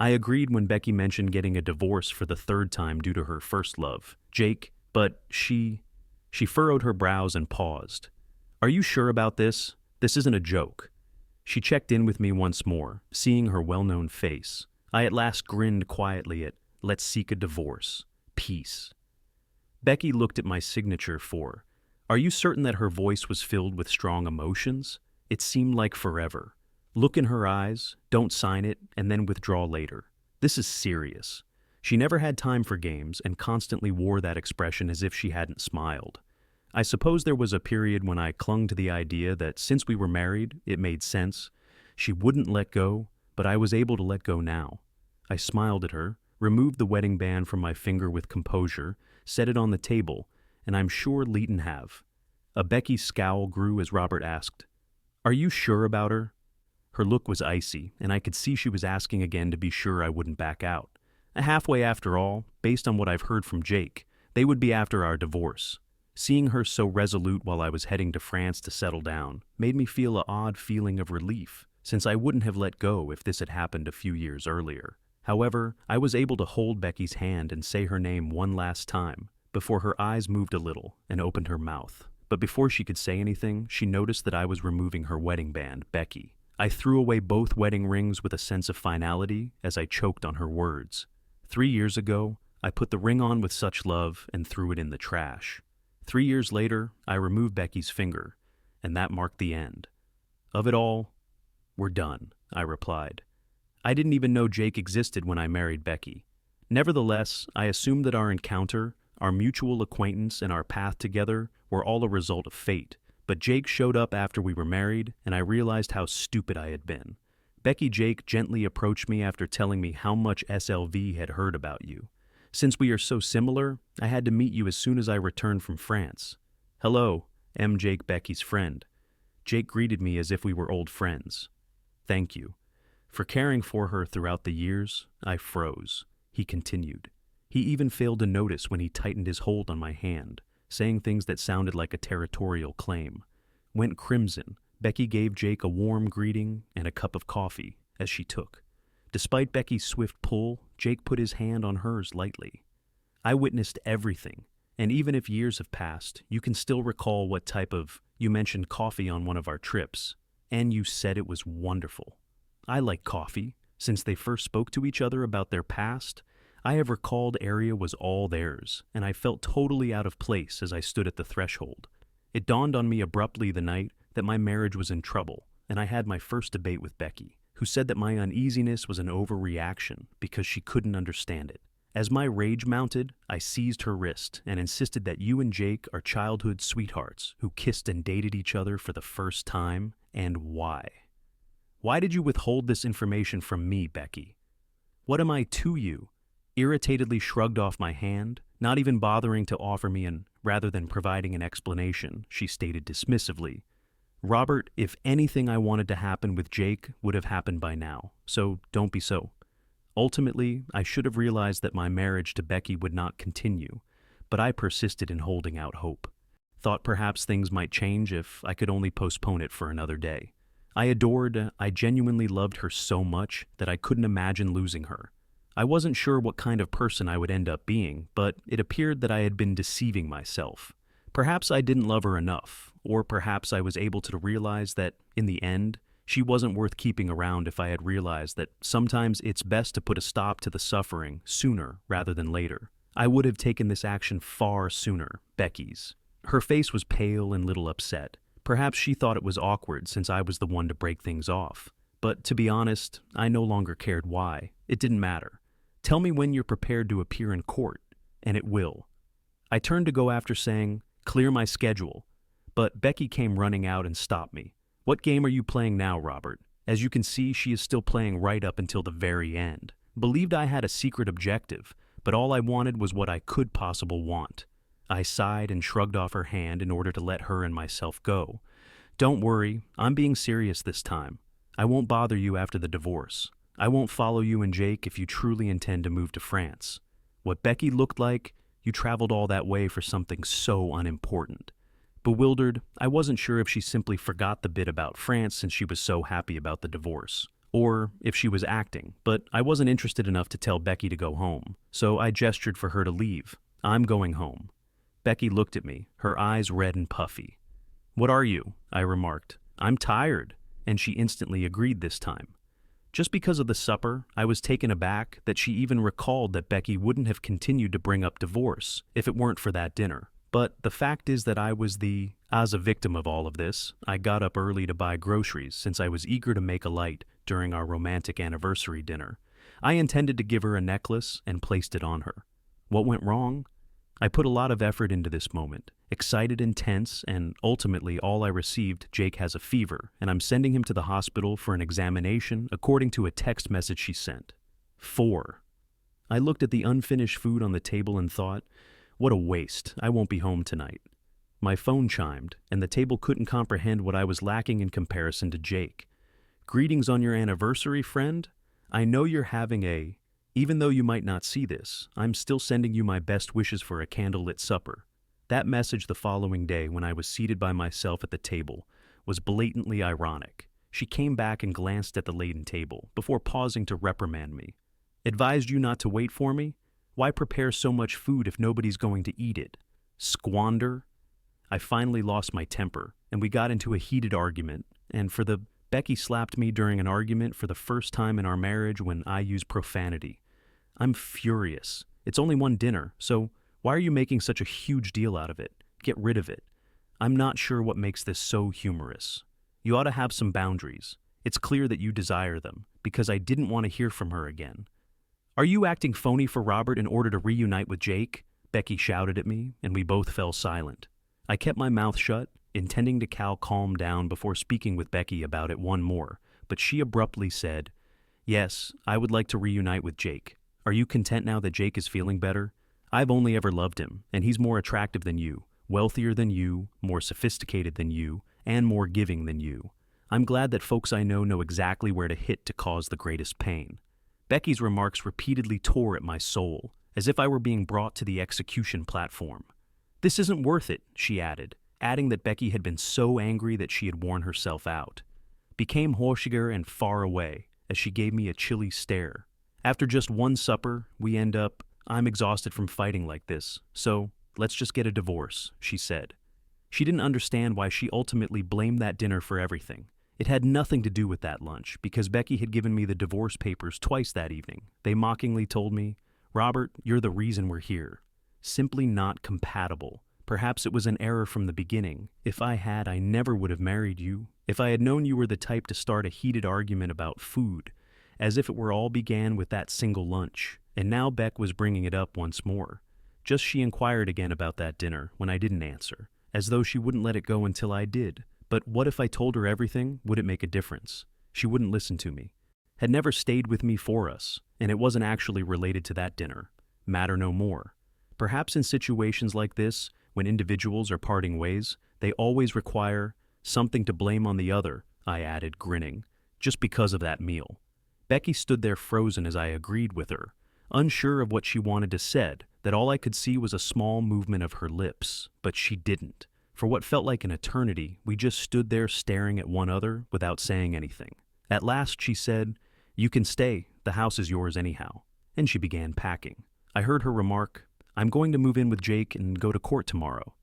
I agreed when Becky mentioned getting a divorce for the third time due to her first love, Jake, but she furrowed her brows and paused. Are you sure about this? This isn't a joke. She checked in with me once more, seeing her well-known face. I at last grinned quietly at, let's seek a divorce. Peace. Becky looked at my signature for, are you certain that her voice was filled with strong emotions? It seemed like forever. Look in her eyes, don't sign it, and then withdraw later. This is serious. She never had time for games and constantly wore that expression as if she hadn't smiled. I suppose there was a period when I clung to the idea that since we were married, it made sense. She wouldn't let go, but I was able to let go now. I smiled at her, removed the wedding band from my finger with composure, set it on the table, and I'm sure Leighton have. A Becky's scowl grew as Robert asked, are you sure about her? Her look was icy, and I could see she was asking again to be sure I wouldn't back out. Halfway after all, based on what I've heard from Jake, they would be after our divorce. Seeing her so resolute while I was heading to France to settle down made me feel an odd feeling of relief, since I wouldn't have let go if this had happened a few years earlier. However, I was able to hold Becky's hand and say her name one last time, before her eyes moved a little and opened her mouth. But before she could say anything, she noticed that I was removing her wedding band, Becky. I threw away both wedding rings with a sense of finality as I choked on her words. 3 years ago, I put the ring on with such love and threw it in the trash. 3 years later, I removed Becky's finger, and that marked the end. Of it all, we're done, I replied. I didn't even know Jake existed when I married Becky. Nevertheless, I assumed that our encounter, our mutual acquaintance, and our path together were all a result of fate. But Jake showed up after we were married, and I realized how stupid I had been. Becky Jake gently approached me after telling me how much SLV had heard about you. Since we are so similar, I had to meet you as soon as I returned from France. Hello, M. Jake, Becky's friend. Jake greeted me as if we were old friends. Thank you. For caring for her throughout the years, I froze. He continued. He even failed to notice when he tightened his hold on my hand, saying things that sounded like a territorial claim. Went crimson, Becky gave Jake a warm greeting and a cup of coffee, as she took. Despite Becky's swift pull, Jake put his hand on hers lightly. I witnessed everything, and even if years have passed, you can still recall what type of, you mentioned coffee on one of our trips, and you said it was wonderful. I like coffee. Since they first spoke to each other about their past, I have recalled area was all theirs, and I felt totally out of place as I stood at the threshold. It dawned on me abruptly the night that my marriage was in trouble, and I had my first debate with Becky, who said that my uneasiness was an overreaction because she couldn't understand it. As my rage mounted, I seized her wrist and insisted that you and Jake are childhood sweethearts who kissed and dated each other for the first time, and why? Why did you withhold this information from me, Becky? What am I to you? Irritatedly shrugged off my hand, not even bothering to offer me rather than providing an explanation, she stated dismissively. Robert, if anything I wanted to happen with Jake would have happened by now, so don't be so. Ultimately, I should have realized that my marriage to Becky would not continue, but I persisted in holding out hope. Thought perhaps things might change if I could only postpone it for another day. I genuinely loved her so much that I couldn't imagine losing her. I wasn't sure what kind of person I would end up being, but it appeared that I had been deceiving myself. Perhaps I didn't love her enough, or perhaps I was able to realize that, in the end, she wasn't worth keeping around if I had realized that sometimes it's best to put a stop to the suffering sooner rather than later. I would have taken this action far sooner, Becky's. Her face was pale and little upset. Perhaps she thought it was awkward since I was the one to break things off. But to be honest, I no longer cared why. It didn't matter. Tell me when you're prepared to appear in court, and it will. I turned to go after saying, clear my schedule, but Becky came running out and stopped me. What game are you playing now, Robert? As you can see, she is still playing right up until the very end. Believed I had a secret objective, but all I wanted was what I could possibly want. I sighed and shrugged off her hand in order to let her and myself go. Don't worry, I'm being serious this time. I won't bother you after the divorce. I won't follow you and Jake if you truly intend to move to France. What Becky looked like, you traveled all that way for something so unimportant. Bewildered, I wasn't sure if she simply forgot the bit about France since she was so happy about the divorce, or if she was acting, but I wasn't interested enough to tell Becky to go home, so I gestured for her to leave. I'm going home. Becky looked at me, her eyes red and puffy. What are you? I remarked. I'm tired, and she instantly agreed this time. Just because of the supper, I was taken aback that she even recalled that Becky wouldn't have continued to bring up divorce if it weren't for that dinner. But the fact is that as a victim of all of this, I got up early to buy groceries since I was eager to make a light during our romantic anniversary dinner. I intended to give her a necklace and placed it on her. What went wrong? I put a lot of effort into this moment, excited and tense, and ultimately all I received, Jake has a fever, and I'm sending him to the hospital for an examination according to a text message she sent. 4. I looked at the unfinished food on the table and thought, what a waste, I won't be home tonight. My phone chimed, and the table couldn't comprehend what I was lacking in comparison to Jake. Greetings on your anniversary, friend. I know you're having Even though you might not see this, I'm still sending you my best wishes for a candlelit supper. That message the following day when I was seated by myself at the table was blatantly ironic. She came back and glanced at the laden table before pausing to reprimand me. Advised you not to wait for me? Why prepare so much food if nobody's going to eat it? Squander? I finally lost my temper, and we got into a heated argument, Becky slapped me during an argument for the first time in our marriage when I used profanity. I'm furious. It's only one dinner, so why are you making such a huge deal out of it? Get rid of it. I'm not sure what makes this so humorous. You ought to have some boundaries. It's clear that you desire them, because I didn't want to hear from her again. Are you acting phony for Robert in order to reunite with Jake? Becky shouted at me, and we both fell silent. I kept my mouth shut, intending to calm down before speaking with Becky about it one more, but she abruptly said, Yes, I would like to reunite with Jake. Are you content now that Jake is feeling better? I've only ever loved him, and he's more attractive than you, wealthier than you, more sophisticated than you, and more giving than you. I'm glad that folks I know exactly where to hit to cause the greatest pain. Becky's remarks repeatedly tore at my soul, as if I were being brought to the execution platform. This isn't worth it, she added, adding that Becky had been so angry that she had worn herself out. Became horshiger and far away, as she gave me a chilly stare. After just one supper, I'm exhausted from fighting like this, so let's just get a divorce, she said. She didn't understand why she ultimately blamed that dinner for everything. It had nothing to do with that lunch, because Becky had given me the divorce papers twice that evening. They mockingly told me, Robert, you're the reason we're here. Simply not compatible. Perhaps it was an error from the beginning. If I had, I never would have married you. If I had known you were the type to start a heated argument about food, as if it were all began with that single lunch. And now Beck was bringing it up once more. Just she inquired again about that dinner when I didn't answer, as though she wouldn't let it go until I did. But what if I told her everything? Would it make a difference? She wouldn't listen to me. Had never stayed with me for us, and it wasn't actually related to that dinner. Matter no more. Perhaps in situations like this, when individuals are parting ways, they always require something to blame on the other, I added, grinning, just because of that meal. Becky stood there frozen as I agreed with her, unsure of what she wanted to said, that all I could see was a small movement of her lips, but she didn't. For what felt like an eternity, we just stood there staring at one another without saying anything. At last she said, You can stay, the house is yours anyhow. And she began packing. I heard her remark, I'm going to move in with Jake and go to court tomorrow.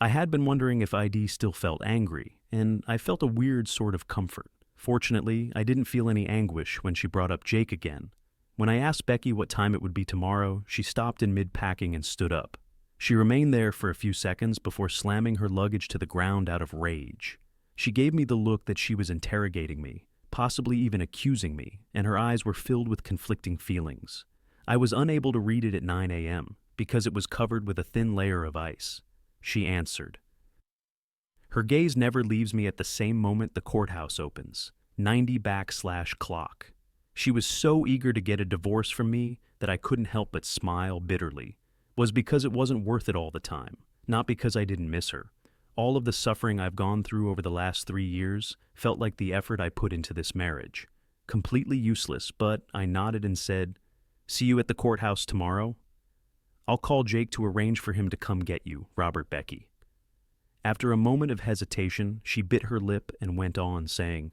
I had been wondering if ID still felt angry, and I felt a weird sort of comfort. Fortunately, I didn't feel any anguish when she brought up Jake again. When I asked Becky what time it would be tomorrow, she stopped in mid-packing and stood up. She remained there for a few seconds before slamming her luggage to the ground out of rage. She gave me the look that she was interrogating me, possibly even accusing me, and her eyes were filled with conflicting feelings. I was unable to read it at 9 a.m. because it was covered with a thin layer of ice. She answered. Her gaze never leaves me at the same moment the courthouse opens, 90/clock. She was so eager to get a divorce from me that I couldn't help but smile bitterly. Was because it wasn't worth it all the time, not because I didn't miss her. All of the suffering I've gone through over the last 3 years felt like the effort I put into this marriage. Completely useless, but I nodded and said, See you at the courthouse tomorrow? I'll call Jake to arrange for him to come get you, Robert Becky. After a moment of hesitation, she bit her lip and went on, saying,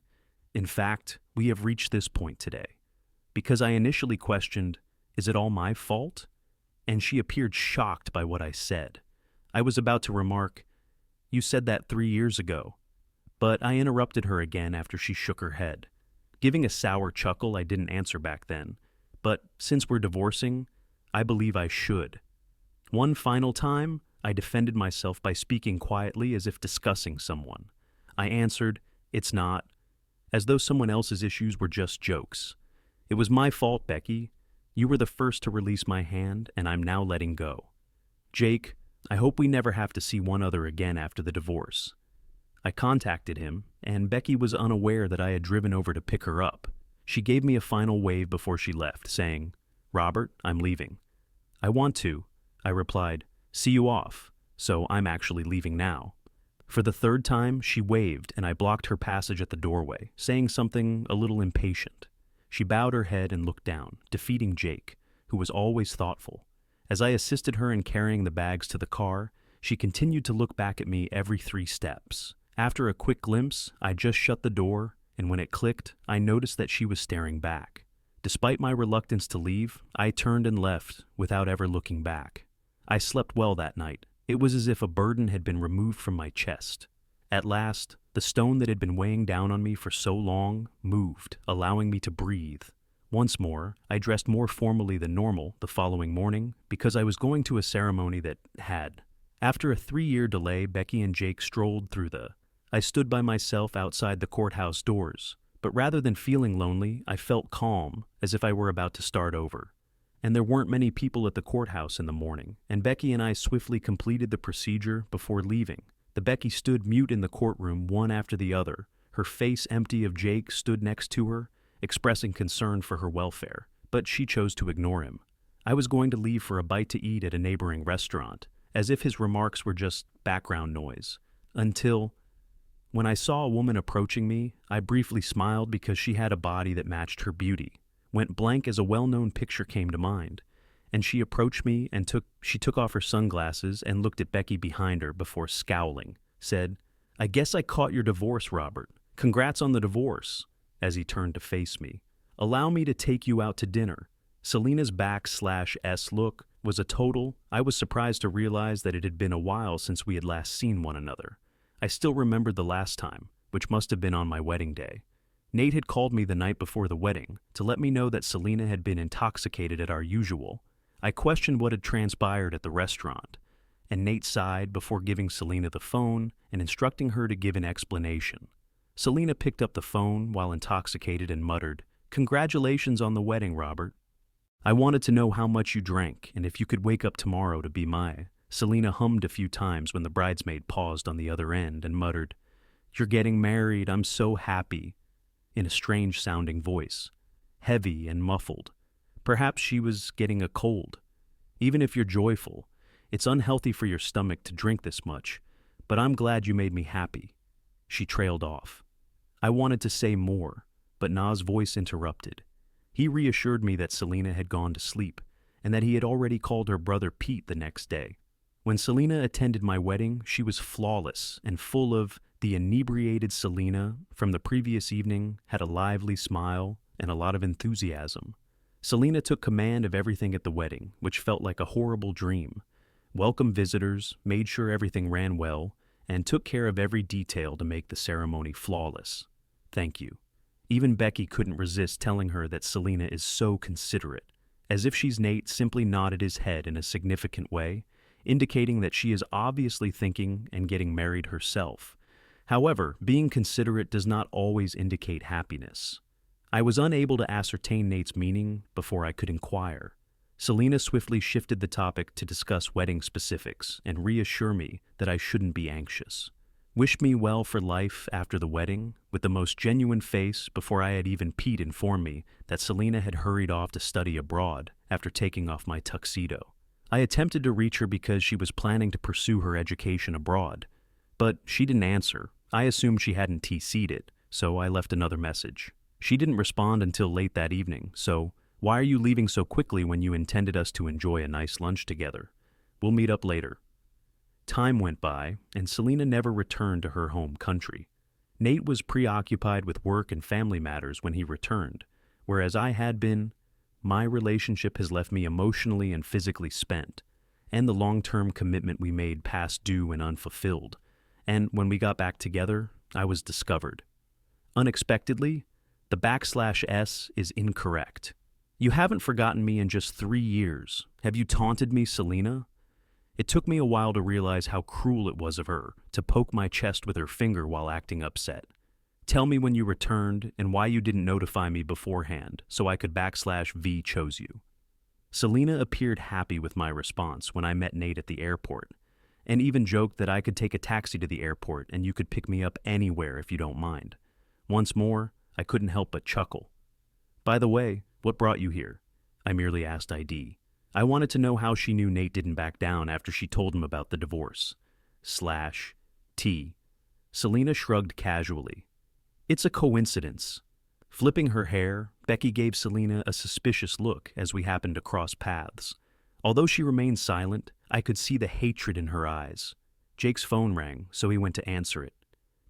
In fact, we have reached this point today. Because I initially questioned, is it all my fault? And she appeared shocked by what I said. I was about to remark, you said that 3 years ago. But I interrupted her again after she shook her head. Giving a sour chuckle, I didn't answer back then. But since we're divorcing, I believe I should. One final time, I defended myself by speaking quietly as if discussing someone. I answered, it's not, as though someone else's issues were just jokes. It was my fault, Becky. You were the first to release my hand, and I'm now letting go. Jake, I hope we never have to see one other again after the divorce. I contacted him, and Becky was unaware that I had driven over to pick her up. She gave me a final wave before she left, saying, Robert, I'm leaving. I want to, I replied, see you off, so I'm actually leaving now. For the third time, she waved, and I blocked her passage at the doorway, saying something a little impatient. She bowed her head and looked down, defeating Jake, who was always thoughtful. As I assisted her in carrying the bags to the car, she continued to look back at me every 3 steps. After a quick glimpse, I just shut the door, and when it clicked, I noticed that she was staring back. Despite my reluctance to leave, I turned and left without ever looking back. I slept well that night. It was as if a burden had been removed from my chest. At last, the stone that had been weighing down on me for so long moved, allowing me to breathe. Once more, I dressed more formally than normal the following morning because I was going to a ceremony that had. After a 3-year delay, Becky and Jake strolled through I stood by myself outside the courthouse doors, but rather than feeling lonely, I felt calm, as if I were about to start over. And there weren't many people at the courthouse in the morning, and Becky and I swiftly completed the procedure before leaving. The Becky stood mute in the courtroom one after the other. Her face empty of Jake stood next to her, expressing concern for her welfare, but she chose to ignore him. I was going to leave for a bite to eat at a neighboring restaurant, as if his remarks were just background noise, until, when I saw a woman approaching me, I briefly smiled because she had a body that matched her beauty, went blank as a well-known picture came to mind, and she approached me and took off her sunglasses and looked at Becky behind her before scowling, said, I guess I caught your divorce, Robert. Congrats on the divorce, as he turned to face me. Allow me to take you out to dinner. Selena's back/S look was a total. I was surprised to realize that it had been a while since we had last seen one another. I still remembered the last time, which must have been on my wedding day. Nate had called me the night before the wedding to let me know that Selena had been intoxicated at our usual. I questioned what had transpired at the restaurant, and Nate sighed before giving Selena the phone and instructing her to give an explanation. Selena picked up the phone while intoxicated and muttered, Congratulations on the wedding, Robert. I wanted to know how much you drank and if you could wake up tomorrow to be my. Selena hummed a few times when the bridesmaid paused on the other end and muttered, You're getting married, I'm so happy, in a strange-sounding voice, heavy and muffled. Perhaps she was getting a cold. Even if you're joyful, it's unhealthy for your stomach to drink this much, but I'm glad you made me happy. She trailed off. I wanted to say more, but Na's voice interrupted. He reassured me that Selena had gone to sleep and that he had already called her brother Pete the next day. When Selena attended my wedding, she was flawless and full of the inebriated Selena from the previous evening had a lively smile and a lot of enthusiasm. Selena took command of everything at the wedding, which felt like a horrible dream. Welcomed visitors, made sure everything ran well, and took care of every detail to make the ceremony flawless. Thank you. Even Becky couldn't resist telling her that Selena is so considerate. As if she's Nate simply nodded his head in a significant way, indicating that she is obviously thinking and getting married herself. However, being considerate does not always indicate happiness. I was unable to ascertain Nate's meaning before I could inquire. Selena swiftly shifted the topic to discuss wedding specifics and reassure me that I shouldn't be anxious. Wished me well for life after the wedding, with the most genuine face before I had even Pete inform me that Selena had hurried off to study abroad after taking off my tuxedo. I attempted to reach her because she was planning to pursue her education abroad, but she didn't answer. I assumed she hadn't TC'd it, so I left another message. She didn't respond until late that evening, so why are you leaving so quickly when you intended us to enjoy a nice lunch together? We'll meet up later. Time went by, and Selena never returned to her home country. Nate was preoccupied with work and family matters when he returned, whereas I had been. My relationship has left me emotionally and physically spent, and the long-term commitment we made past due and unfulfilled. And when we got back together, I was discovered. Unexpectedly, the \s is incorrect. You haven't forgotten me in just 3 years. Have you taunted me, Selena? It took me a while to realize how cruel it was of her to poke my chest with her finger while acting upset. Tell me when you returned and why you didn't notify me beforehand so I could \V chose you. Selena appeared happy with my response when I met Nate at the airport, and even joked that I could take a taxi to the airport and you could pick me up anywhere if you don't mind. Once more, I couldn't help but chuckle. By the way, what brought you here? I merely asked ID. I wanted to know how she knew Nate didn't back down after she told him about the divorce. /T. Selena shrugged casually. It's a coincidence. Flipping her hair, Becky gave Selena a suspicious look as we happened to cross paths. Although she remained silent, I could see the hatred in her eyes. Jake's phone rang, so he went to answer it.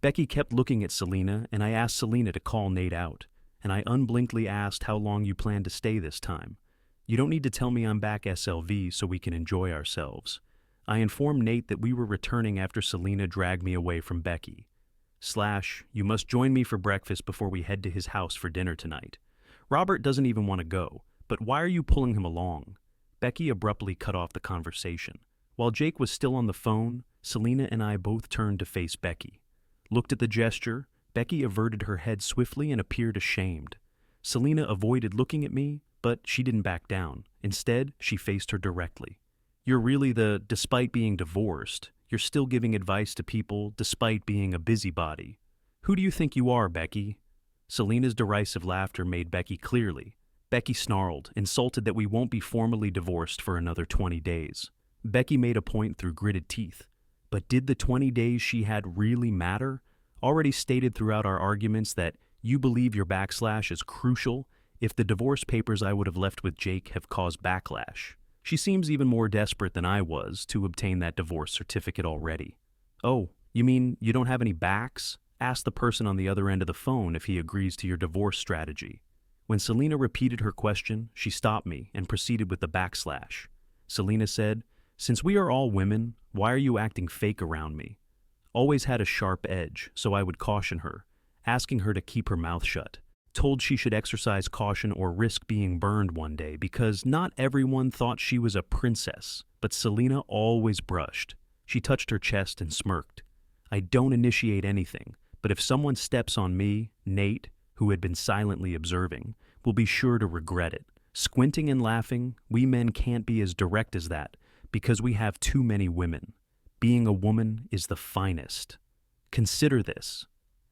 Becky kept looking at Selena, and I asked Selena to call Nate out, and I unblinkly asked how long you planned to stay this time. You don't need to tell me I'm back SLV so we can enjoy ourselves. I informed Nate that we were returning after Selena dragged me away from Becky. /You must join me for breakfast before we head to his house for dinner tonight. Robert doesn't even want to go, but why are you pulling him along? Becky abruptly cut off the conversation. While Jake was still on the phone, Selena and I both turned to face Becky. Looked at the gesture, Becky averted her head swiftly and appeared ashamed. Selena avoided looking at me, but she didn't back down. Instead, she faced her directly. You're really despite being divorced, you're still giving advice to people despite being a busybody. Who do you think you are, Becky? Selena's derisive laughter made Becky clearly. Becky snarled, insulted that we won't be formally divorced for another 20 days. Becky made a point through gritted teeth. But did the 20 days she had really matter? Already stated throughout our arguments that you believe your / is crucial if the divorce papers I would have left with Jake have caused backlash. She seems even more desperate than I was to obtain that divorce certificate already. Oh, you mean you don't have any backs? Ask the person on the other end of the phone if he agrees to your divorce strategy. When Selena repeated her question, she stopped me and proceeded with the /. Selena said, "Since we are all women, why are you acting fake around me?" Always had a sharp edge, so I would caution her, asking her to keep her mouth shut. Told she should exercise caution or risk being burned one day because not everyone thought she was a princess, but Selena always brushed. She touched her chest and smirked. I don't initiate anything, but if someone steps on me, Nate, who had been silently observing, will be sure to regret it. Squinting and laughing, we men can't be as direct as that because we have too many women. Being a woman is the finest. Consider this.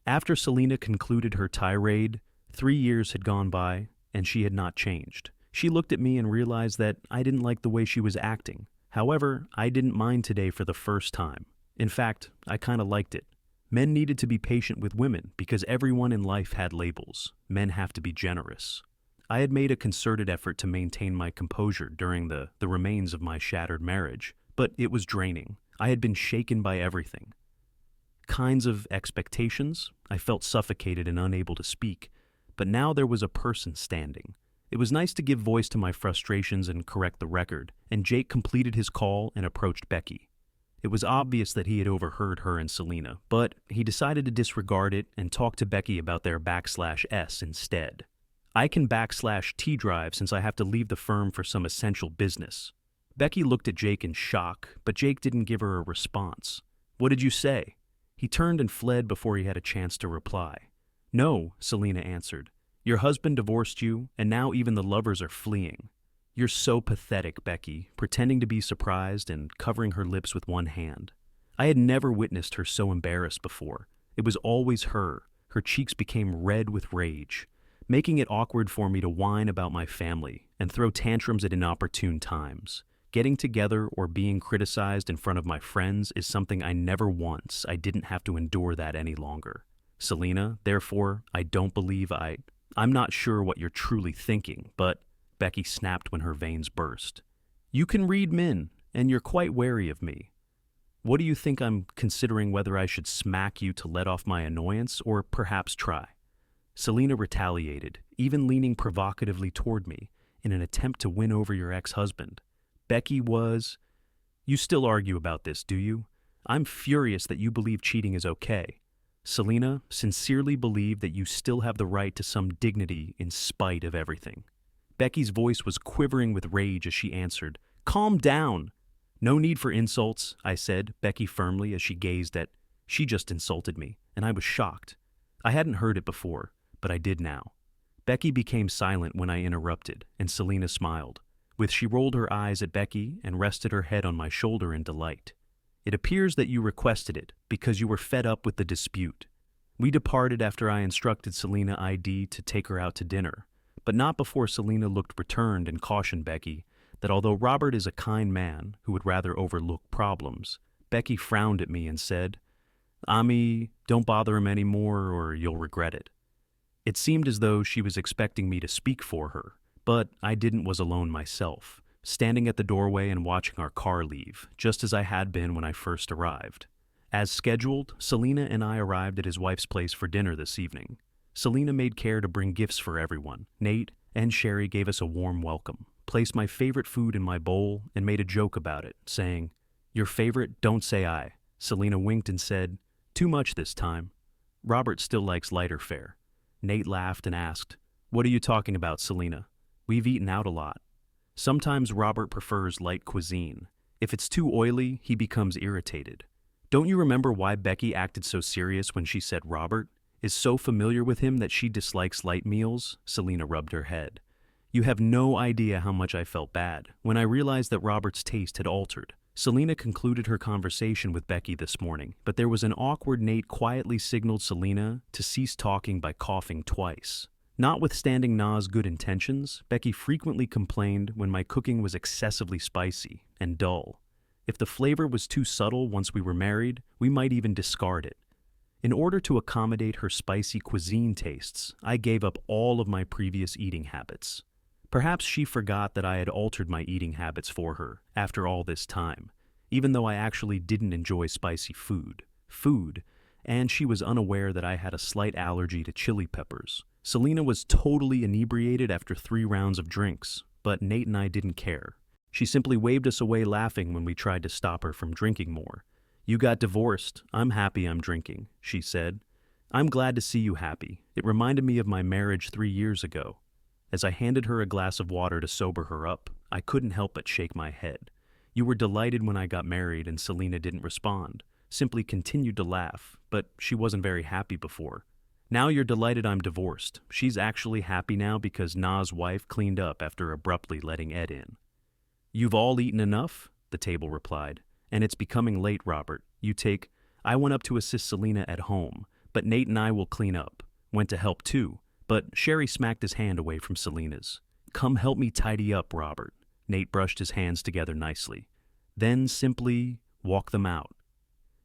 After Selena concluded her tirade, 3 years had gone by, and she had not changed. She looked at me and realized that I didn't like the way she was acting. However, I didn't mind today for the first time. In fact, I kind of liked it. Men needed to be patient with women because everyone in life had labels. Men have to be generous. I had made a concerted effort to maintain my composure during the remains of my shattered marriage, but it was draining. I had been shaken by everything. Kinds of expectations. I felt suffocated and unable to speak. But now there was a person standing. It was nice to give voice to my frustrations and correct the record, and Jake completed his call and approached Becky. It was obvious that he had overheard her and Selena, but he decided to disregard it and talk to Becky about their /S instead. I can /T drive since I have to leave the firm for some essential business. Becky looked at Jake in shock, but Jake didn't give her a response. What did you say? He turned and fled before he had a chance to reply. No, Selena answered. Your husband divorced you, and now even the lovers are fleeing. You're so pathetic, Becky, pretending to be surprised and covering her lips with one hand. I had never witnessed her so embarrassed before. It was always her. Her cheeks became red with rage, making it awkward for me to whine about my family and throw tantrums at inopportune times. Getting together or being criticized in front of my friends is something I never once. I didn't have to endure that any longer. Selena, therefore, I don't believe I'm not sure what you're truly thinking, but Becky snapped when her veins burst. You can read men, and you're quite wary of me. What do you think I'm considering whether I should smack you to let off my annoyance or perhaps try? Selena retaliated, even leaning provocatively toward me in an attempt to win over your ex-husband. Becky was, "You still argue about this, do you? I'm furious that you believe cheating is okay. Selena sincerely believed that you still have the right to some dignity in spite of everything." Becky's voice was quivering with rage as she answered, "Calm down." "No need for insults," I said, Becky firmly as she gazed at, "She just insulted me," and I was shocked. I hadn't heard it before, but I did now. Becky became silent when I interrupted, and Selena smiled. She rolled her eyes at Becky and rested her head on my shoulder in delight. "It appears that you requested it because you were fed up with the dispute." We departed after I instructed Selena ID to take her out to dinner, but not before Selena looked returned and cautioned Becky that although Robert is a kind man who would rather overlook problems, Becky frowned at me and said, "Ami, don't bother him anymore or you'll regret it." It seemed as though she was expecting me to speak for her, but I was alone myself, standing at the doorway and watching our car leave, just as I had been when I first arrived. As scheduled, Selena and I arrived at his wife's place for dinner this evening. Selena made care to bring gifts for everyone. Nate and Sherry gave us a warm welcome, placed my favorite food in my bowl, and made a joke about it, saying, "Your favorite? Don't say I." Selena winked and said, "Too much this time." Robert still likes lighter fare. Nate laughed and asked, "What are you talking about, Selena? We've eaten out a lot." Sometimes Robert prefers light cuisine. If it's too oily, he becomes irritated. Don't you remember why Becky acted so serious when she said Robert is so familiar with him that she dislikes light meals? Selena rubbed her head. You have no idea how much I felt bad when I realized that Robert's taste had altered. Selena concluded her conversation with Becky this morning, but there was an awkward Nate quietly signaled Selena to cease talking by coughing twice. Notwithstanding Na's good intentions, Becky frequently complained when my cooking was excessively spicy and dull. If the flavor was too subtle once we were married, we might even discard it. In order to accommodate her spicy cuisine tastes, I gave up all of my previous eating habits. Perhaps she forgot that I had altered my eating habits for her after all this time, even though I actually didn't enjoy spicy food, and she was unaware that I had a slight allergy to chili peppers. Selena was totally inebriated after 3 rounds of drinks, but Nate and I didn't care. She simply waved us away laughing when we tried to stop her from drinking more. "You got divorced. I'm happy I'm drinking," she said. "I'm glad to see you happy. It reminded me of my marriage 3 years ago." As I handed her a glass of water to sober her up, I couldn't help but shake my head. "You were delighted when I got married," and Selena didn't respond, simply continued to laugh, but she wasn't very happy before. "Now you're delighted I'm divorced. She's actually happy now because Na's wife cleaned up after abruptly letting Ed in." "You've all eaten enough?" the table replied. "And it's becoming late, Robert. I went up to assist Selena at home, but Nate and I will clean up. Went to help too, but Sherry smacked his hand away from Selena's. "Come help me tidy up, Robert." Nate brushed his hands together nicely. "Then simply walk them out."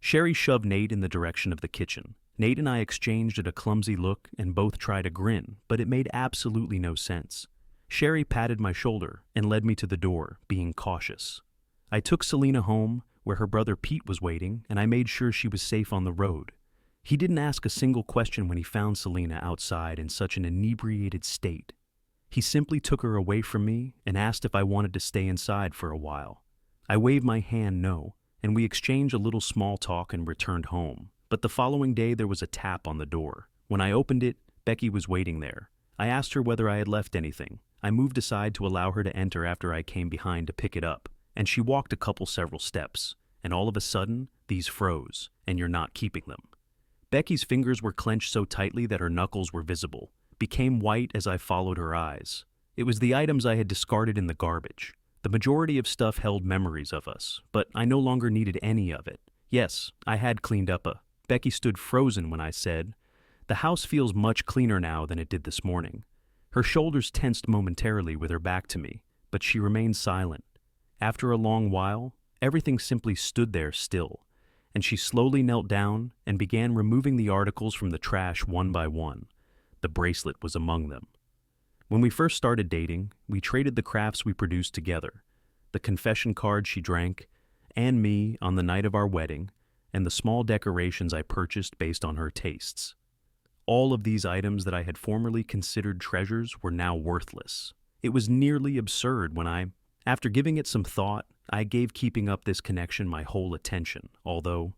Sherry shoved Nate in the direction of the kitchen. Nate and I exchanged a clumsy look and both tried a grin, but it made absolutely no sense. Sherry patted my shoulder and led me to the door, being cautious. I took Selena home, where her brother Pete was waiting, and I made sure she was safe on the road. He didn't ask a single question when he found Selena outside in such an inebriated state. He simply took her away from me and asked if I wanted to stay inside for a while. I waved my hand no, and we exchanged a little small talk and returned home. But the following day there was a tap on the door. When I opened it, Becky was waiting there. I asked her whether I had left anything. I moved aside to allow her to enter after I came behind to pick it up, and she walked several steps, and all of a sudden, these froze, and you're not keeping them. Becky's fingers were clenched so tightly that her knuckles were visible, became white as I followed her eyes. It was the items I had discarded in the garbage. The majority of stuff held memories of us, but I no longer needed any of it. Yes, I had cleaned up. Becky stood frozen when I said, "The house feels much cleaner now than it did this morning." Her shoulders tensed momentarily with her back to me, but she remained silent. After a long while, everything simply stood there still, and she slowly knelt down and began removing the articles from the trash one by one. The bracelet was among them. When we first started dating, we traded the crafts we produced together. The confession card she drank, and me on the night of our wedding, and the small decorations I purchased based on her tastes. All of these items that I had formerly considered treasures were now worthless. It was nearly absurd after giving it some thought, I gave keeping up this connection my whole attention, although,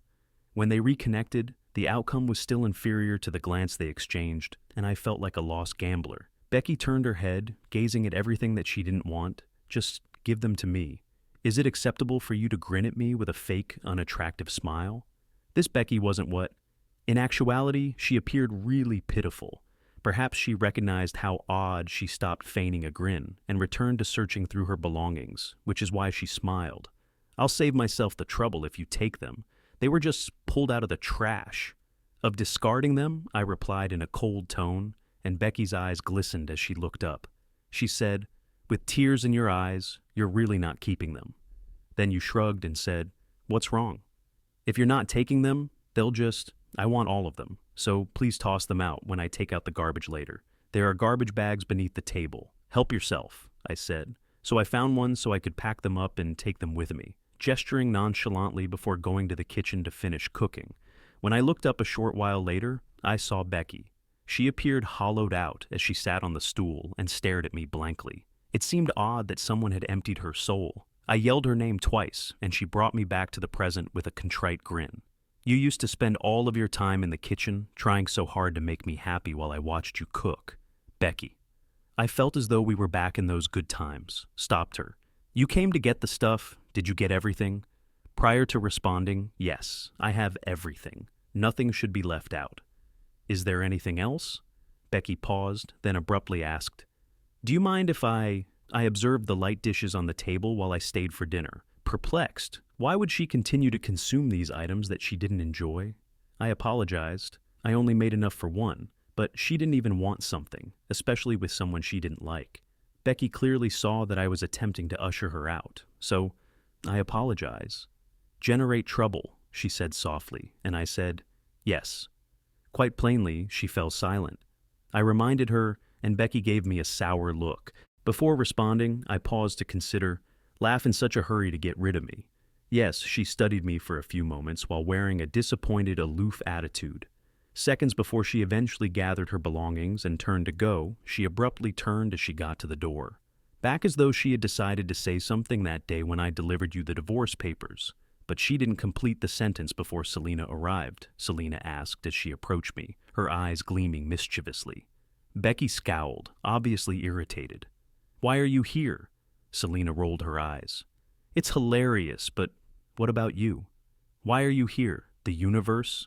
when they reconnected, the outcome was still inferior to the glance they exchanged, and I felt like a lost gambler. Becky turned her head, gazing at everything that she didn't want. Just give them to me. Is it acceptable for you to grin at me with a fake, unattractive smile? This Becky wasn't what. In actuality, she appeared really pitiful. Perhaps she recognized how odd she stopped feigning a grin and returned to searching through her belongings, which is why she smiled. I'll save myself the trouble if you take them. They were just pulled out of the trash. Of discarding them, I replied in a cold tone, and Becky's eyes glistened as she looked up. She said, "With tears in your eyes, you're really not keeping them." Then you shrugged and said, "What's wrong? If you're not taking them, I want all of them, so please toss them out when I take out the garbage later. There are garbage bags beneath the table. Help yourself," I said. So I found one so I could pack them up and take them with me, gesturing nonchalantly before going to the kitchen to finish cooking. When I looked up a short while later, I saw Becky. She appeared hollowed out as she sat on the stool and stared at me blankly. It seemed odd that someone had emptied her soul. I yelled her name twice, and she brought me back to the present with a contrite grin. "You used to spend all of your time in the kitchen, trying so hard to make me happy while I watched you cook." Becky. I felt as though we were back in those good times. Stopped her. "You came to get the stuff. Did you get everything?" Prior to responding, "Yes, I have everything. Nothing should be left out." "Is there anything else?" Becky paused, then abruptly asked, "Do you mind if I observed the light dishes on the table while I stayed for dinner?" Perplexed, why would she continue to consume these items that she didn't enjoy? I apologized. I only made enough for one, but she didn't even want something, especially with someone she didn't like. Becky clearly saw that I was attempting to usher her out, so I apologize. "Generate trouble," she said softly, and I said, "Yes." Quite plainly, she fell silent. I reminded her, and Becky gave me a sour look. Before responding, I paused to consider, laugh in such a hurry to get rid of me. Yes, she studied me for a few moments while wearing a disappointed, aloof attitude. Seconds before she eventually gathered her belongings and turned to go, she abruptly turned as she got to the door. Back as though she had decided to say something that day when I delivered you the divorce papers. But she didn't complete the sentence before Selena arrived, Selena asked as she approached me, her eyes gleaming mischievously. Becky scowled, obviously irritated. "Why are you here?" Selena rolled her eyes. "It's hilarious, but what about you? Why are you here? The universe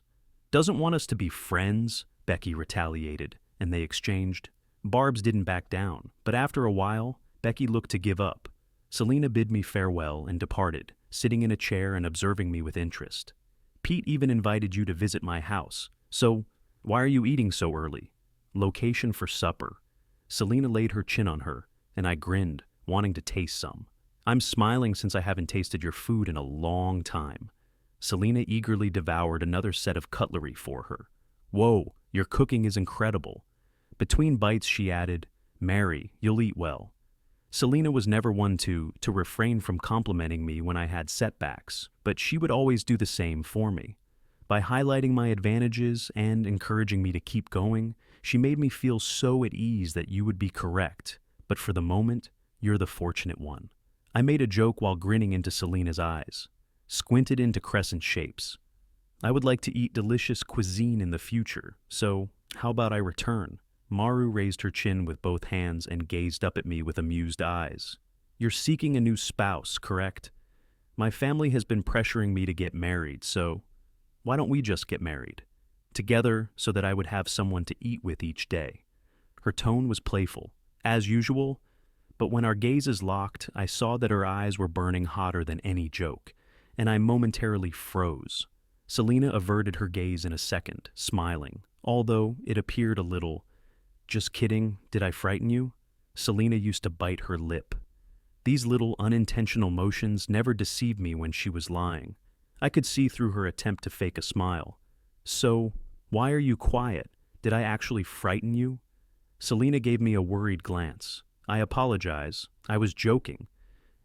doesn't want us to be friends," Becky retaliated, and they exchanged. Barbs didn't back down, but after a while, Becky looked to give up. Selena bid me farewell and departed, sitting in a chair and observing me with interest. "Pete even invited you to visit my house, so why are you eating so early?" "Location for supper." Selena laid her chin on her, and I grinned, wanting to taste some. "I'm smiling since I haven't tasted your food in a long time." Selena eagerly devoured another set of cutlery for her. "Whoa, your cooking is incredible." Between bites she added, "Mary, you'll eat well." Selena was never one to refrain from complimenting me when I had setbacks, but she would always do the same for me. By highlighting my advantages and encouraging me to keep going, she made me feel so at ease that you would be correct, but for the moment, you're the fortunate one. I made a joke while grinning into Selena's eyes, squinted into crescent shapes. "I would like to eat delicious cuisine in the future, so how about I return?" Maru raised her chin with both hands and gazed up at me with amused eyes. "You're seeking a new spouse, correct? My family has been pressuring me to get married, so why don't we just get married? Together, so that I would have someone to eat with each day." Her tone was playful, as usual, but when our gazes locked, I saw that her eyes were burning hotter than any joke, and I momentarily froze. Selena averted her gaze in a second, smiling, although it appeared a little, "Just kidding, did I frighten you?" Selena used to bite her lip. These little unintentional motions never deceived me when she was lying. I could see through her attempt to fake a smile. "So, why are you quiet? Did I actually frighten you?" Selena gave me a worried glance. "I apologize. I was joking.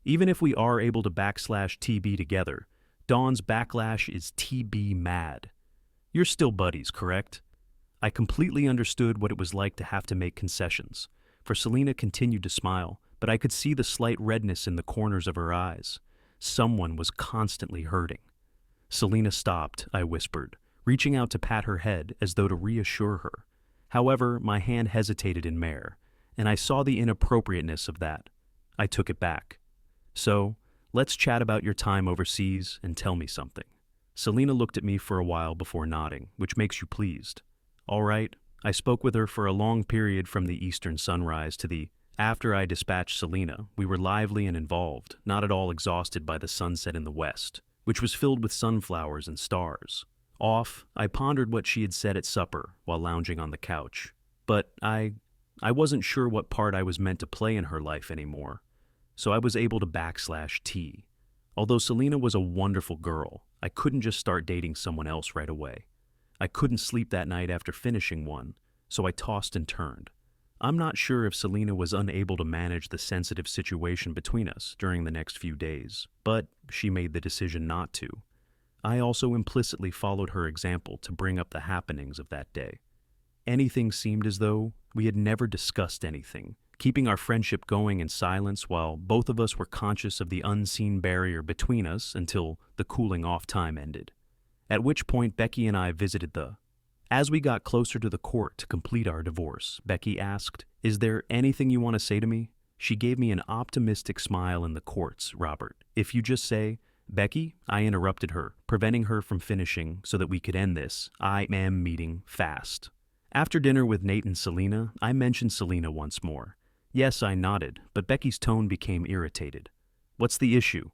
Even if we are able to backslash TB together, Dawn's backlash is TB mad. You're still buddies, correct? I completely understood what it was like to have to make concessions, for Selena continued to smile, but I could see the slight redness in the corners of her eyes. Someone was constantly hurting. Selena stopped, I whispered, reaching out to pat her head as though to reassure her. However, my hand hesitated in mare, and I saw the inappropriateness of that. I took it back. So, let's chat about your time overseas and tell me something. Selena looked at me for a while before nodding, which makes you pleased. All right, I spoke with her for a long period from the eastern sunrise to the after I dispatched Selena. We were lively and involved, not at all exhausted by the sunset in the west, which was filled with sunflowers and stars. Off, I pondered what she had said at supper while lounging on the couch. But I wasn't sure what part I was meant to play in her life anymore, so I was able to backslash T. Although Selena was a wonderful girl, I couldn't just start dating someone else right away. I couldn't sleep that night after finishing one, so I tossed and turned. I'm not sure if Selena was unable to manage the sensitive situation between us during the next few days, but she made the decision not to. I also implicitly followed her example to bring up the happenings of that day. Anything seemed as though we had never discussed anything, keeping our friendship going in silence while both of us were conscious of the unseen barrier between us until the cooling off time ended. At which point Becky and I visited As we got closer to the court to complete our divorce, Becky asked, "Is there anything you want to say to me?" She gave me an optimistic smile in the courts, Robert. If you just say, "Becky," I interrupted her, preventing her from finishing so that we could end this. I am meeting fast. After dinner with Nate and Selena, I mentioned Selena once more. Yes, I nodded, but Becky's tone became irritated. "What's the issue?"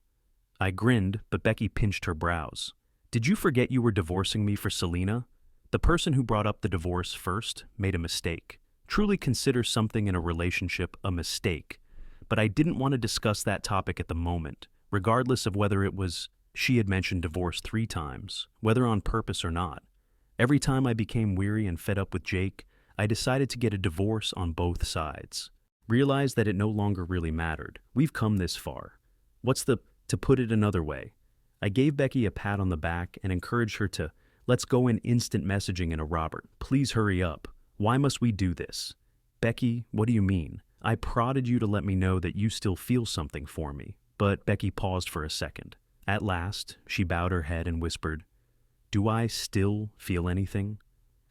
I grinned, but Becky pinched her brows. "Did you forget you were divorcing me for Selena? The person who brought up the divorce first made a mistake. Truly consider something in a relationship a mistake. But I didn't want to discuss that topic at the moment, regardless of whether it was she had mentioned divorce 3 times, whether on purpose or not. Every time I became weary and fed up with Jake, I decided to get a divorce on both sides. Realized that it no longer really mattered. We've come this far. To put it another way? I gave Becky a pat on the back and encouraged her to, "Let's go in instant messaging in a Robert. Please hurry up. Why must we do this?" "Becky, what do you mean? I prodded you to let me know that you still feel something for me." But Becky paused for a second. At last, she bowed her head and whispered, "Do I still feel anything?"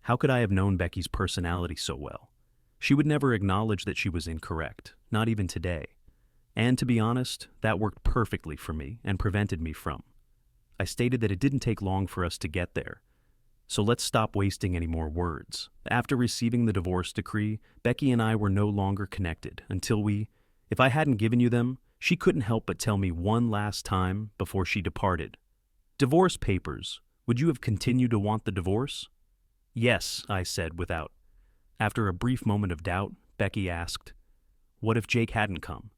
How could I have known Becky's personality so well? She would never acknowledge that she was incorrect, not even today. And to be honest, that worked perfectly for me and prevented me from. I stated that it didn't take long for us to get there. So let's stop wasting any more words. After receiving the divorce decree, Becky and I were no longer connected until if I hadn't given you them, she couldn't help but tell me one last time before she departed. "Divorce papers. Would you have continued to want the divorce?" "Yes," I said without. After a brief moment of doubt, Becky asked, "What if Jake hadn't come?"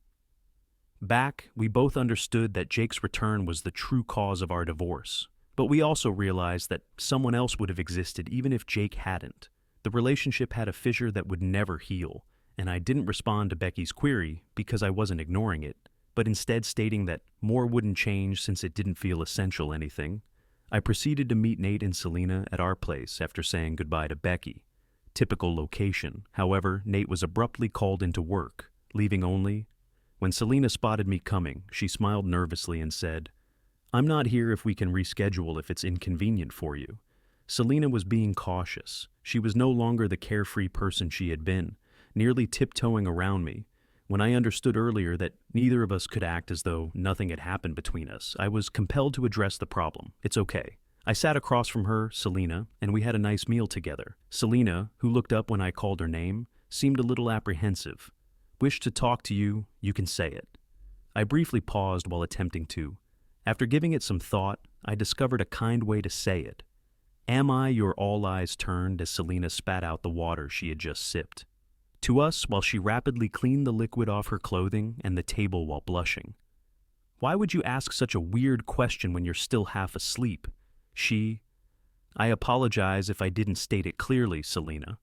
Back, we both understood that Jake's return was the true cause of our divorce, but we also realized that someone else would have existed even if Jake hadn't. The relationship had a fissure that would never heal, and I didn't respond to Becky's query because I wasn't ignoring it, but instead stating that more wouldn't change since it didn't feel essential anything. I proceeded to meet Nate and Selena at our place after saying goodbye to Becky. Typical location. However, Nate was abruptly called into work, leaving only. When Selena spotted me coming, she smiled nervously and said, "I'm not here if we can reschedule if it's inconvenient for you." Selena was being cautious. She was no longer the carefree person she had been, nearly tiptoeing around me. When I understood earlier that neither of us could act as though nothing had happened between us, I was compelled to address the problem. "It's okay." I sat across from her, Selena, and we had a nice meal together. Selena, who looked up when I called her name, seemed a little apprehensive. "Wish to talk to you, you can say it." I briefly paused while attempting to. After giving it some thought, I discovered a kind way to say it. "Am I your all eyes turned?" as Selena spat out the water she had just sipped. To us, while she rapidly cleaned the liquid off her clothing and the table while blushing. "Why would you ask such a weird question when you're still half asleep?" I apologize if I didn't state it clearly, Selena."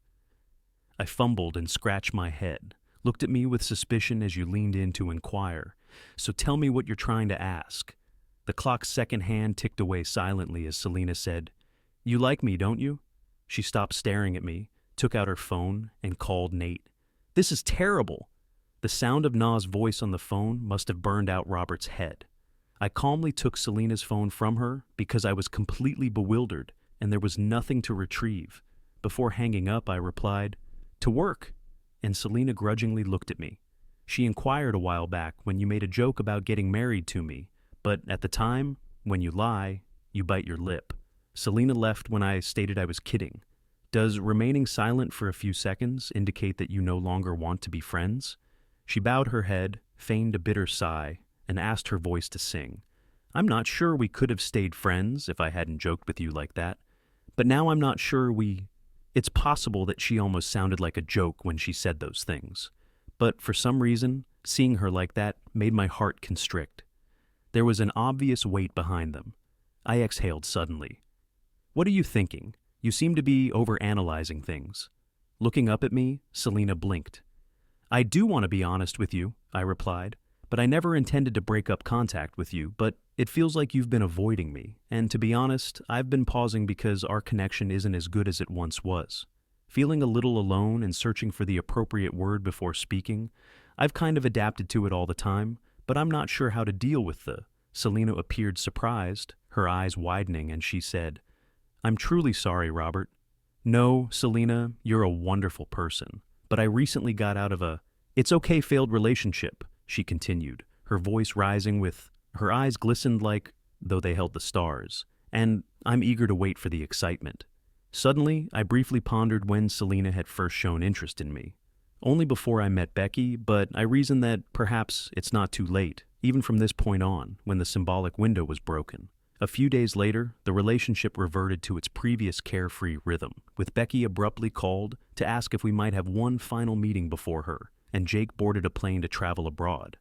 I fumbled and scratched my head, looked at me with suspicion as you leaned in to inquire, So tell me what you're trying to ask. The clock's second hand ticked away silently as Selena said, "You like me, don't you?" She stopped staring at me, took out her phone, and called Nate. "This is terrible." The sound of Na's voice on the phone must have burned out Robert's head. I calmly took Selena's phone from her because I was completely bewildered and there was nothing to retrieve. Before hanging up, I replied, "To work," and Selena grudgingly looked at me. "She inquired a while back when you made a joke about getting married to me, but at the time, when you lie, you bite your lip." Selena left when I stated I was kidding. Does remaining silent for a few seconds indicate that you no longer want to be friends? She bowed her head, feigned a bitter sigh, and asked her voice to sing. "I'm not sure we could have stayed friends if I hadn't joked with you like that. But now I'm not sure we—" It's possible that she almost sounded like a joke when she said those things. But for some reason, seeing her like that made my heart constrict. There was an obvious weight behind them. I exhaled suddenly. "What are you thinking? You seem to be overanalyzing things." Looking up at me, Selena blinked. "I do want to be honest with you," I replied, "but I never intended to break up contact with you, but it feels like you've been avoiding me, and to be honest, I've been pausing because our connection isn't as good as it once was. Feeling a little alone and searching for the appropriate word before speaking, I've kind of adapted to it all the time, but I'm not sure how to deal with the—" Selena appeared surprised, her eyes widening, and she said, "I'm truly sorry, Robert. No, Selena, you're a wonderful person, but I recently got out of a it's okay failed relationship," she continued, her voice rising with her eyes glistened like though they held the stars, "and I'm eager to wait for the excitement." Suddenly, I briefly pondered when Selena had first shown interest in me. Only before I met Becky, but I reasoned that perhaps it's not too late, even from this point on, when the symbolic window was broken. A few days later, the relationship reverted to its previous carefree rhythm, with Becky abruptly called to ask if we might have one final meeting before her, and Jake boarded a plane to travel abroad.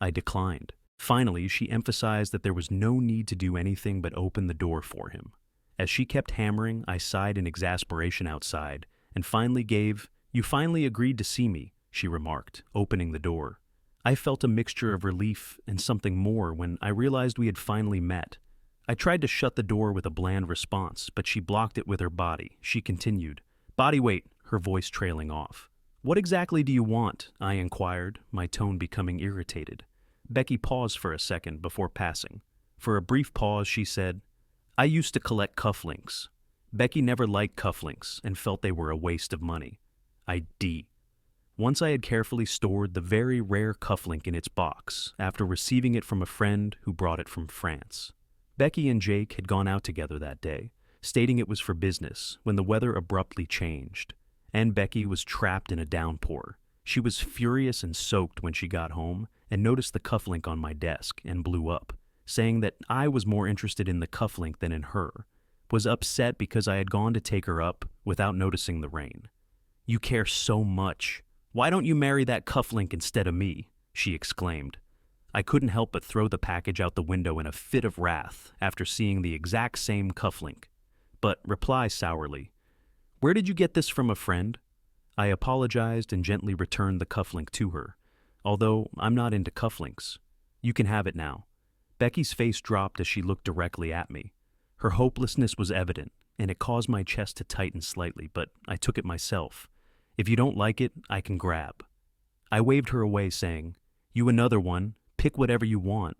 I declined. Finally, she emphasized that there was no need to do anything but open the door for him. As she kept hammering, I sighed in exasperation outside, and finally gave, "You finally agreed to see me," she remarked, opening the door. I felt a mixture of relief and something more when I realized we had finally met. I tried to shut the door with a bland response, but she blocked it with her body. She continued, "Body weight," her voice trailing off. "What exactly do you want?" I inquired, my tone becoming irritated. Becky paused for a second before passing. For a brief pause, she said, "I used to collect cufflinks." Becky never liked cufflinks and felt they were a waste of money. Once I had carefully stored the very rare cufflink in its box after receiving it from a friend who brought it from France. Becky and Jake had gone out together that day, stating it was for business, when the weather abruptly changed, and Becky was trapped in a downpour. She was furious and soaked when she got home and noticed the cufflink on my desk and blew up, saying that I was more interested in the cufflink than in her, was upset because I had gone to take her up without noticing the rain. "You care so much. Why don't you marry that cufflink instead of me?" she exclaimed. I couldn't help but throw the package out the window in a fit of wrath after seeing the exact same cufflink, but reply sourly, "Where did you get this from, a friend?" I apologized and gently returned the cufflink to her, although I'm not into cufflinks. "You can have it now." Becky's face dropped as she looked directly at me. Her hopelessness was evident, and it caused my chest to tighten slightly, but I took it myself. "If you don't like it, I can grab." I waved her away, saying, "You another one, pick whatever you want."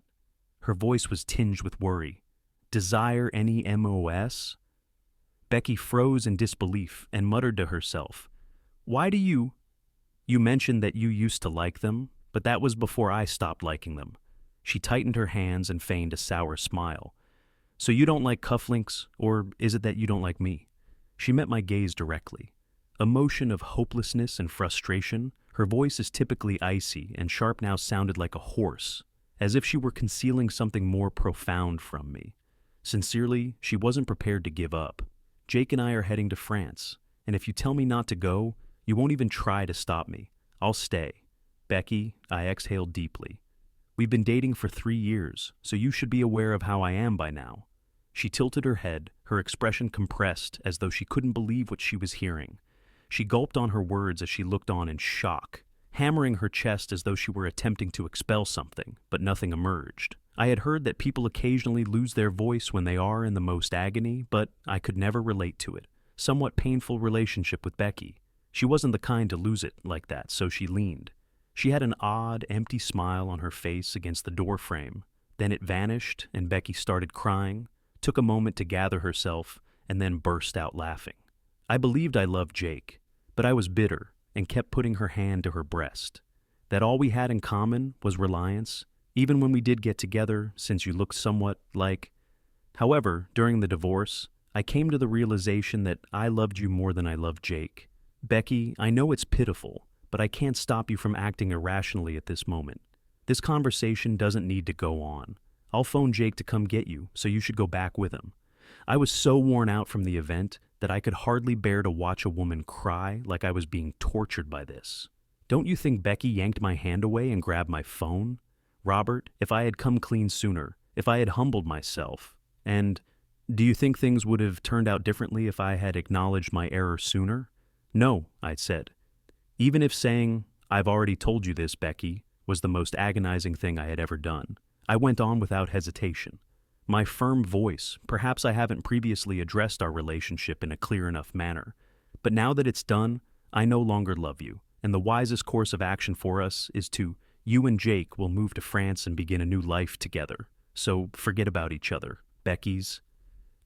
Her voice was tinged with worry. "Desire any MOS?" Becky froze in disbelief and muttered to herself, "Why do you—" "You mentioned that you used to like them, but that was before I stopped liking them." She tightened her hands and feigned a sour smile. "So you don't like cufflinks, or is it that you don't like me?" She met my gaze directly. A motion of hopelessness and frustration, her voice is typically icy and sharp now sounded like a horse, as if she were concealing something more profound from me. Sincerely, she wasn't prepared to give up. "Jake and I are heading to France, and if you tell me not to go, you won't even try to stop me. I'll stay." "Becky," I exhaled deeply. "We've been dating for 3 years, so you should be aware of how I am by now." She tilted her head, her expression compressed as though she couldn't believe what she was hearing. She gulped on her words as she looked on in shock, hammering her chest as though she were attempting to expel something, but nothing emerged. I had heard that people occasionally lose their voice when they are in the most agony, but I could never relate to it. Somewhat painful relationship with Becky. She wasn't the kind to lose it like that, so she leaned. She had an odd, empty smile on her face against the door frame. Then it vanished, and Becky started crying, took a moment to gather herself, and then burst out laughing. I believed I loved Jake, but I was bitter and kept putting her hand to her breast. That all we had in common was reliance, even when we did get together, since you looked somewhat like. However, during the divorce, I came to the realization that I loved you more than I loved Jake. Becky, I know it's pitiful, but I can't stop you from acting irrationally at this moment. This conversation doesn't need to go on. I'll phone Jake to come get you, so you should go back with him. I was so worn out from the event that I could hardly bear to watch a woman cry like I was being tortured by this. Don't you think Becky yanked my hand away and grabbed my phone? Robert, if I had come clean sooner, if I had humbled myself, and do you think things would have turned out differently if I had acknowledged my error sooner? No, I said. Even if saying, "I've already told you this, Becky," was the most agonizing thing I had ever done, I went on without hesitation. My firm voice, perhaps I haven't previously addressed our relationship in a clear enough manner, but now that it's done, I no longer love you, and the wisest course of action for us is you and Jake will move to France and begin a new life together, so forget about each other, Becky's.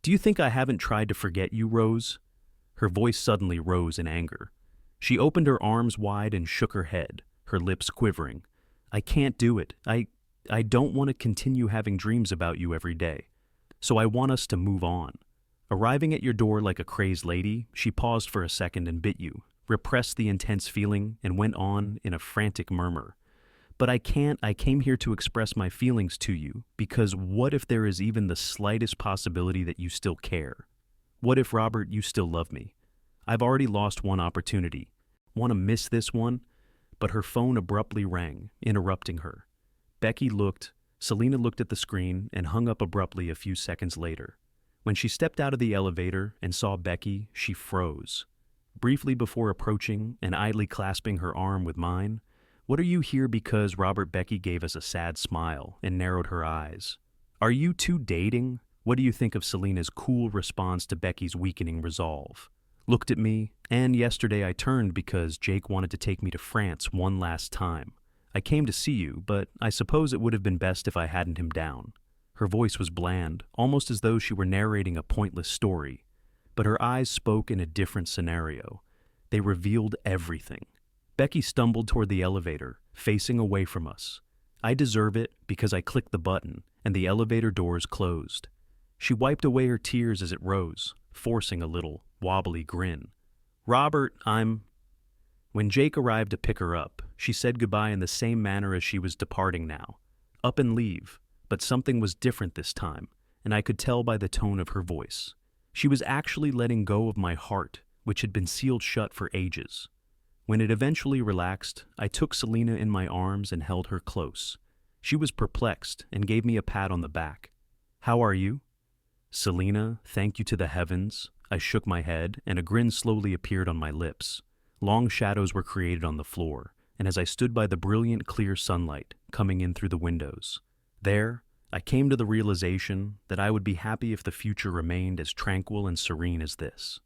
Do you think I haven't tried to forget you, Rose? Her voice suddenly rose in anger. She opened her arms wide and shook her head, her lips quivering. I can't do it. I don't want to continue having dreams about you every day. So I want us to move on. Arriving at your door like a crazed lady, she paused for a second and bit you, repressed the intense feeling, and went on in a frantic murmur. But I can't. I came here to express my feelings to you, because what if there is even the slightest possibility that you still care? What if, Robert, you still love me? I've already lost one opportunity. Want to miss this one? But her phone abruptly rang, interrupting her. Selena looked at the screen and hung up abruptly a few seconds later. When she stepped out of the elevator and saw Becky, she froze. Briefly before approaching and idly clasping her arm with mine, "What are you here because?" Becky gave us a sad smile and narrowed her eyes. "Are you two dating?" What do you think of Selena's cool response to Becky's weakening resolve? Looked at me, and yesterday I turned because Jake wanted to take me to France one last time. I came to see you, but I suppose it would have been best if I hadn't him down. Her voice was bland, almost as though she were narrating a pointless story. But her eyes spoke in a different scenario. They revealed everything. Becky stumbled toward the elevator, facing away from us. I deserve it because I clicked the button, and the elevator doors closed. She wiped away her tears as it rose, forcing a little, wobbly grin. "Robert, When Jake arrived to pick her up, she said goodbye in the same manner as she was departing now. Up and leave, but something was different this time, and I could tell by the tone of her voice. She was actually letting go of my heart, which had been sealed shut for ages. When it eventually relaxed, I took Selena in my arms and held her close. She was perplexed and gave me a pat on the back. "How are you?" "Selena, thank you to the heavens." I shook my head, and a grin slowly appeared on my lips. Long shadows were created on the floor, and as I stood by the brilliant, clear sunlight coming in through the windows, I came to the realization that I would be happy if the future remained as tranquil and serene as this.